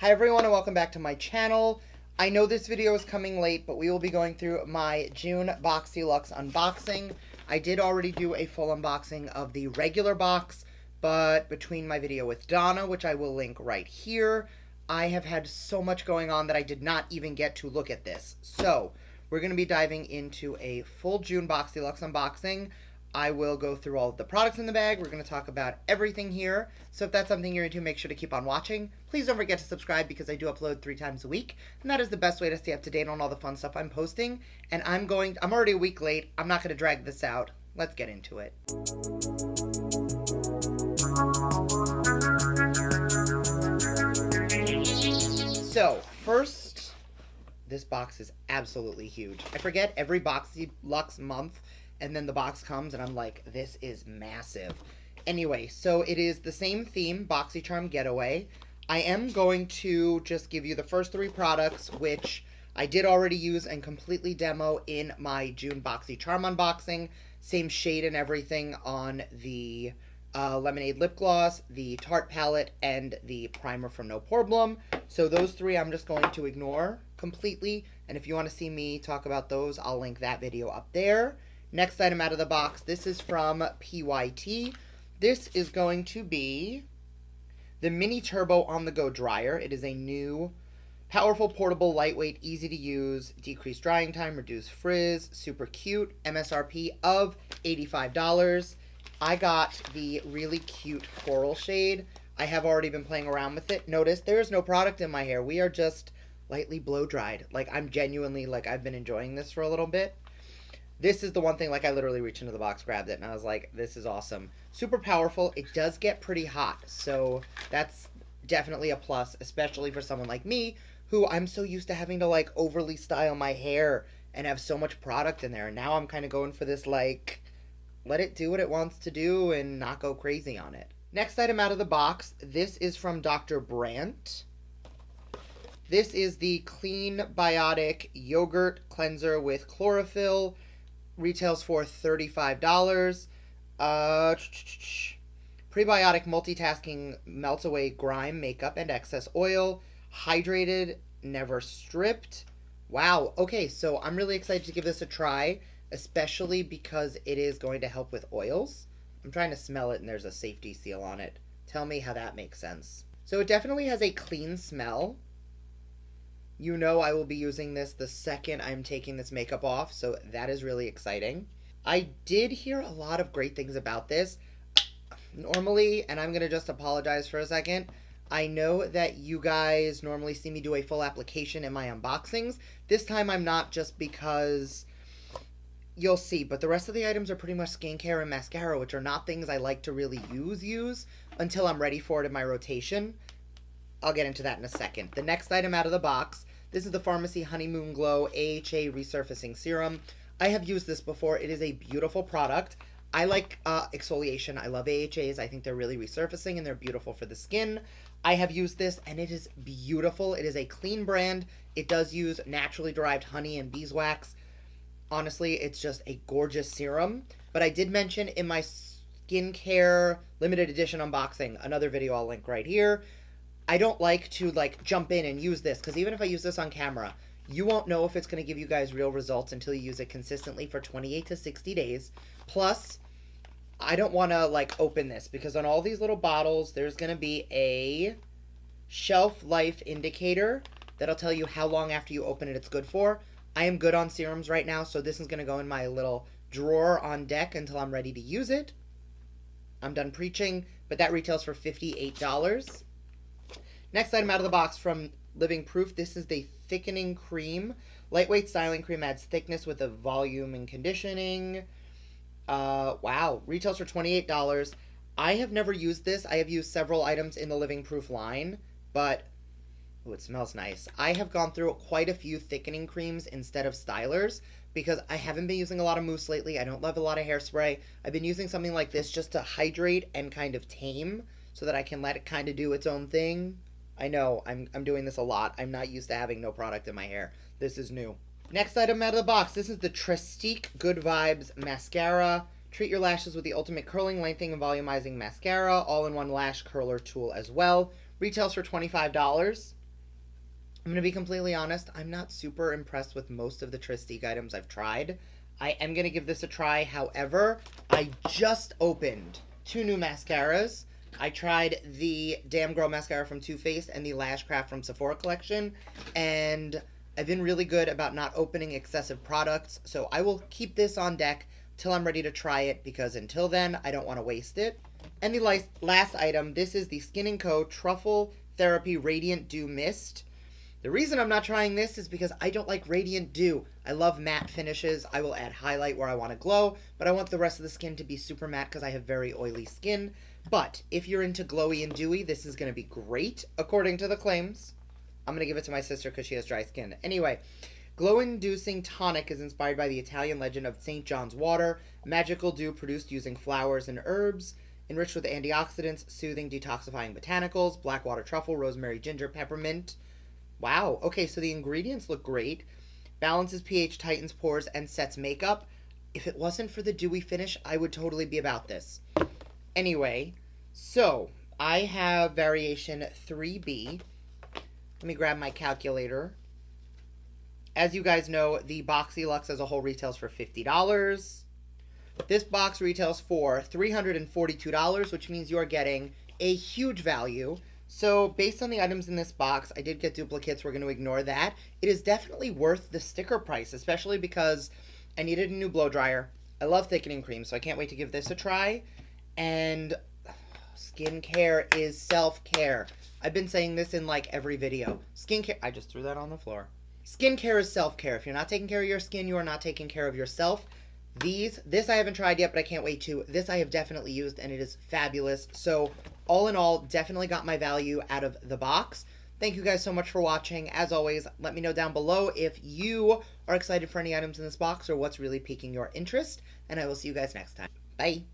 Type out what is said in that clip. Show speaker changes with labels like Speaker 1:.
Speaker 1: Hi everyone and welcome back to my channel. I know this video is coming late, but we will be going through my June BOXYLUXE unboxing. I did already do a full unboxing of the regular box, but between my video with Donna, which I will link right here, I have had so much going on that I did not even get to look at this. So, we're going to be diving into a full June BOXYLUXE unboxing. I will go through all of the products in the bag. We're going to talk about everything here. So if that's something you're into, make sure to keep on watching. Please don't forget to subscribe because I do upload 3 times a week. And that is the best way to stay up to date on all the fun stuff I'm posting. And I'm already a week late. I'm not going to drag this out. Let's get into it. So first, this box is absolutely huge. I forget every BOXYLUXE month and then the box comes and I'm like, this is massive. Anyway, so it is the same theme, BOXYCHARM Getaway. I am going to just give you the first 3 products, which I did already use and completely demo in my June BOXYCHARM unboxing. Same shade and everything on the Lemonade Lip Gloss, the Tarte palette, and the primer from No Problem. So those 3 I'm just going to ignore completely. And if you want to see me talk about those, I'll link that video up there. Next item out of the box, this is from PYT. This is going to be the Mini Turbo On-The-Go Dryer. It is a new, powerful, portable, lightweight, easy to use, decreased drying time, reduced frizz, super cute, MSRP of $85. I got the really cute coral shade. I have already been playing around with it. Notice there is no product in my hair. We are just lightly blow dried. Like, I'm genuinely, like, I've been enjoying this for a little bit. This is the one thing, like, I literally reached into the box, grabbed it, and I was like, this is awesome. Super powerful. It does get pretty hot, so that's definitely a plus, especially for someone like me, who I'm so used to having to, like, overly style my hair and have so much product in there. And now I'm kind of going for this, like, let it do what it wants to do and not go crazy on it. Next item out of the box, this is from Dr. Brandt. This is the Clean Biotic Yogurt Cleanser with Chlorophyll. Retails for $35. Prebiotic multitasking melts away grime, makeup, and excess oil. Hydrated, never stripped. Wow. Okay, so I'm really excited to give this a try, especially because it is going to help with oils. I'm trying to smell it and there's a safety seal on it. Tell me how that makes sense. So it definitely has a clean smell. You know I will be using this the second I'm taking this makeup off, so that is really exciting. I did hear a lot of great things about this. Normally, and I'm going to just apologize for a second, I know that you guys normally see me do a full application in my unboxings. This time I'm not, just because you'll see, but the rest of the items are pretty much skincare and mascara, which are not things I like to really use until I'm ready for it in my rotation. I'll get into that in a second. The next item out of the box, this is the Pharmacy Honeymoon Glow AHA Resurfacing Serum. I have used this before. It is a beautiful product. I like exfoliation. I love AHAs. I think they're really resurfacing and they're beautiful for the skin. I have used this and it is beautiful. It is a clean brand. It does use naturally derived honey and beeswax. Honestly, it's just a gorgeous serum. But I did mention in my skincare limited edition unboxing, another video I'll link right here, I don't like to, like, jump in and use this, because even if I use this on camera, you won't know if it's going to give you guys real results until you use it consistently for 28 to 60 days. Plus, I don't want to, like, open this, because on all these little bottles, there's going to be a shelf life indicator that'll tell you how long after you open it it's good for. I am good on serums right now, so this is going to go in my little drawer on deck until I'm ready to use it. I'm done preaching, but that retails for $58. Next item out of the box from Living Proof, this is the Thickening Cream. Lightweight styling cream adds thickness with a volume and conditioning. Wow. Retails for $28. I have never used this. I have used several items in the Living Proof line, but ooh, it smells nice. I have gone through quite a few thickening creams instead of stylers because I haven't been using a lot of mousse lately. I don't love a lot of hairspray. I've been using something like this just to hydrate and kind of tame so that I can let it kind of do its own thing. I know, I'm doing this a lot. I'm not used to having no product in my hair. This is new. Next item out of the box. This is the Trestique Good Vibes Mascara. Treat your lashes with the ultimate curling, lengthening, and volumizing mascara. All-in-one lash curler tool as well. Retails for $25. I'm going to be completely honest, I'm not super impressed with most of the Tristique items I've tried. I am going to give this a try. However, I just opened 2 new mascaras. I tried the Damn Girl mascara from Too Faced and the Lashcraft from Sephora collection, and I've been really good about not opening excessive products, so I will keep this on deck till I'm ready to try it, because until then, I don't want to waste it. And the last item, this is the Skin & Co. Truffle Therapy Radiant Dew Mist. The reason I'm not trying this is because I don't like Radiant Dew. I love matte finishes. I will add highlight where I want to glow, but I want the rest of the skin to be super matte because I have very oily skin. But if you're into glowy and dewy, this is going to be great, according to the claims. I'm going to give it to my sister because she has dry skin. Anyway, glow-inducing tonic is inspired by the Italian legend of St. John's water. Magical dew produced using flowers and herbs. Enriched with antioxidants, soothing, detoxifying botanicals, black water truffle, rosemary, ginger, peppermint. Wow. Okay, so the ingredients look great. Balances pH, tightens pores, and sets makeup. If it wasn't for the dewy finish, I would totally be about this. Anyway, so I have variation 3B. Let me grab my calculator. As you guys know, the BOXYLUXE as a whole retails for $50. This box retails for $342, which means you're getting a huge value. So based on the items in this box, I did get duplicates. We're going to ignore that. It is definitely worth the sticker price, especially because I needed a new blow dryer. I love thickening cream, so I can't wait to give this a try. And skincare is self-care. I've been saying this in like every video. Skincare, I just threw that on the floor. Skincare is self-care. If you're not taking care of your skin, you are not taking care of yourself. This I haven't tried yet, but I can't wait to. This I have definitely used, and it is fabulous. So all in all, definitely got my value out of the box. Thank you guys so much for watching. As always, let me know down below if you are excited for any items in this box or what's really piquing your interest, and I will see you guys next time. Bye.